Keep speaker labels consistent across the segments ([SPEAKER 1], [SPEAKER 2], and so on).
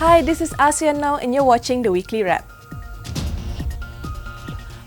[SPEAKER 1] Hi, this is Asean Now and you're watching the Weekly Wrap.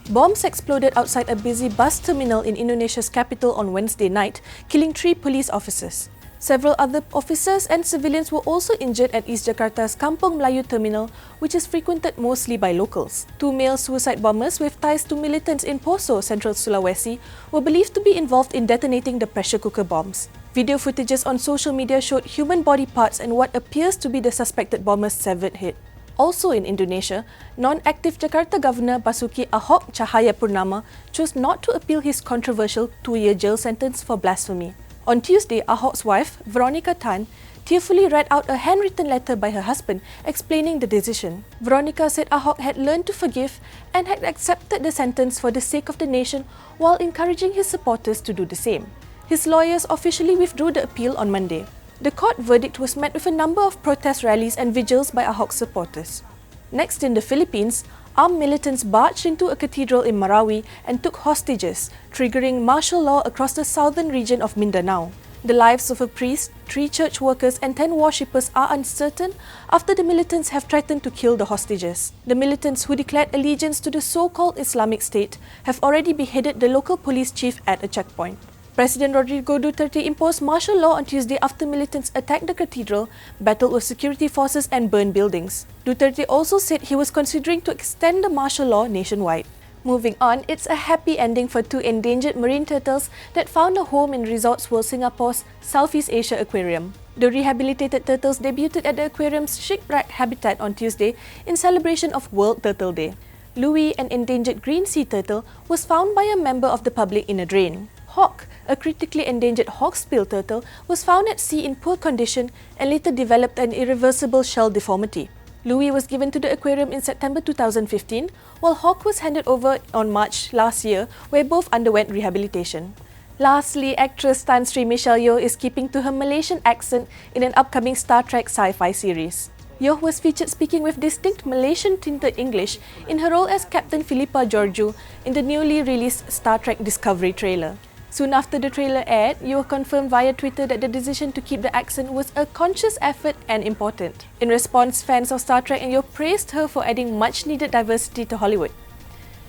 [SPEAKER 1] Bombs exploded outside a busy bus terminal in Indonesia's capital on Wednesday night, killing 3 police officers. Several other officers and civilians were also injured at East Jakarta's Kampung Melayu terminal, which is frequented mostly by locals. 2 male suicide bombers with ties to militants in Poso, Central Sulawesi, were believed to be involved in detonating the pressure cooker bombs. Video footages on social media showed human body parts and what appears to be the suspected bomber's severed head. Also in Indonesia, non-active Jakarta Governor Basuki Ahok Cahayapurnama chose not to appeal his controversial 2-year jail sentence for blasphemy. On Tuesday, Ahok's wife, Veronica Tan, tearfully read out a handwritten letter by her husband explaining the decision. Veronica said Ahok had learned to forgive and had accepted the sentence for the sake of the nation while encouraging his supporters to do the same. His lawyers officially withdrew the appeal on Monday. The court verdict was met with a number of protest rallies and vigils by Ahok's supporters. Next in the Philippines, armed militants barged into a cathedral in Marawi and took hostages, triggering martial law across the southern region of Mindanao. The lives of a priest, 3 church workers and 10 worshippers are uncertain after the militants have threatened to kill the hostages. The militants who declared allegiance to the so-called Islamic State have already beheaded the local police chief at a checkpoint. President Rodrigo Duterte imposed martial law on Tuesday after militants attacked the cathedral, battled with security forces and burned buildings. Duterte also said he was considering to extend the martial law nationwide. Moving on, it's a happy ending for 2 endangered marine turtles that found a home in Resorts World Singapore's Southeast Asia Aquarium. The rehabilitated turtles debuted at the aquarium's shipwreck habitat on Tuesday in celebration of World Turtle Day. Louis, an endangered green sea turtle, was found by a member of the public in a drain. Hawk, a critically endangered hawksbill turtle, was found at sea in poor condition and later developed an irreversible shell deformity. Louis was given to the aquarium in September 2015, while Hawk was handed over on March last year, where both underwent rehabilitation. Lastly, actress Tan Sri Michelle Yeoh is keeping to her Malaysian accent in an upcoming Star Trek sci-fi series. Yeoh was featured speaking with distinct Malaysian-tinted English in her role as Captain Philippa Georgiou in the newly released Star Trek Discovery trailer. Soon after the trailer aired, Yeoh confirmed via Twitter that the decision to keep the accent was a conscious effort and important. In response, fans of Star Trek and Yeoh praised her for adding much-needed diversity to Hollywood.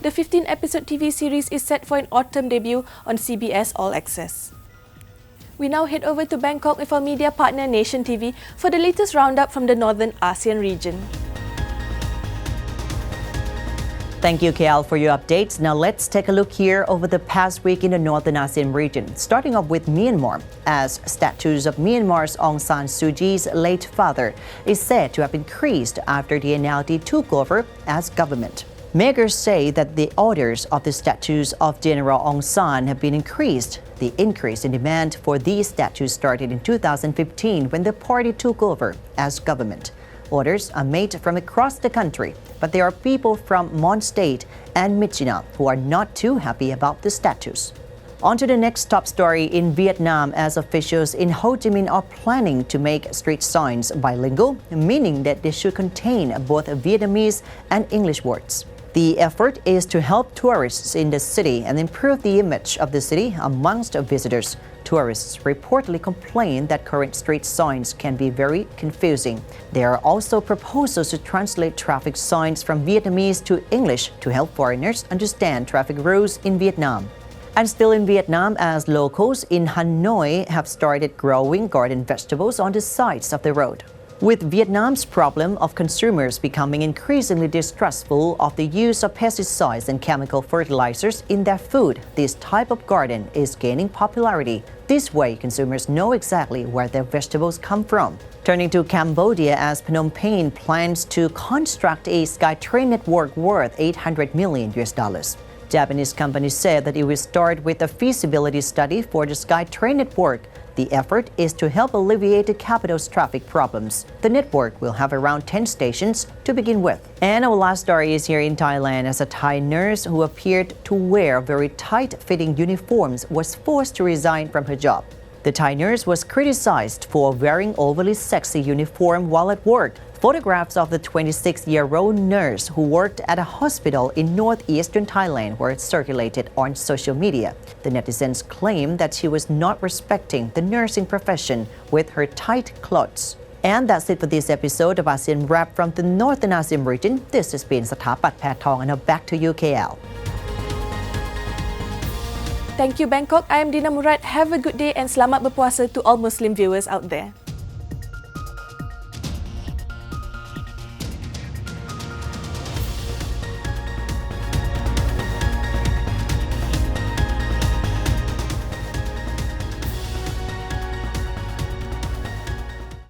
[SPEAKER 1] The 15-episode TV series is set for an autumn debut on CBS All Access. We now head over to Bangkok with our media partner Nation TV for the latest roundup from the northern ASEAN region.
[SPEAKER 2] Thank you, KL, for your updates. Now let's take a look here over the past week in the Northern ASEAN region, starting off with Myanmar, as statues of Myanmar's Aung San Suu Kyi's late father is said to have increased after the NLD took over as government. Makers say that the orders of the statues of General Aung San have been increased. The increase in demand for these statues started in 2015 when the party took over as government. Orders are made from across the country, but there are people from Mon State and Myitkyina who are not too happy about the statues. On to the next top story in Vietnam, as officials in Ho Chi Minh are planning to make street signs bilingual, meaning that they should contain both Vietnamese and English words. The effort is to help tourists in the city and improve the image of the city amongst visitors. Tourists reportedly complain that current street signs can be very confusing. There are also proposals to translate traffic signs from Vietnamese to English to help foreigners understand traffic rules in Vietnam. And still in Vietnam, as locals in Hanoi have started growing garden vegetables on the sides of the road. With Vietnam's problem of consumers becoming increasingly distrustful of the use of pesticides and chemical fertilizers in their food, this type of garden is gaining popularity. This way, consumers know exactly where their vegetables come from. Turning to Cambodia, as Phnom Penh plans to construct a Skytrain network worth $800 million. Japanese companies said that it will start with a feasibility study for the Skytrain network. The effort is to help alleviate the capital's traffic problems. The network will have around 10 stations to begin with. And our last story is here in Thailand, as a Thai nurse who appeared to wear very tight-fitting uniforms was forced to resign from her job. The Thai nurse was criticized for wearing overly sexy uniform while at work. Photographs of the 26-year-old nurse who worked at a hospital in northeastern Thailand were circulated on social media. The netizens claimed that she was not respecting the nursing profession with her tight clothes. And that's it for this episode of ASEAN Wrap from the Northern ASEAN region. This has been Satapat Patong, and now back to you, KL.
[SPEAKER 1] Thank you, Bangkok. I am Dina Murad. Have a good day and selamat berpuasa to all Muslim viewers out there.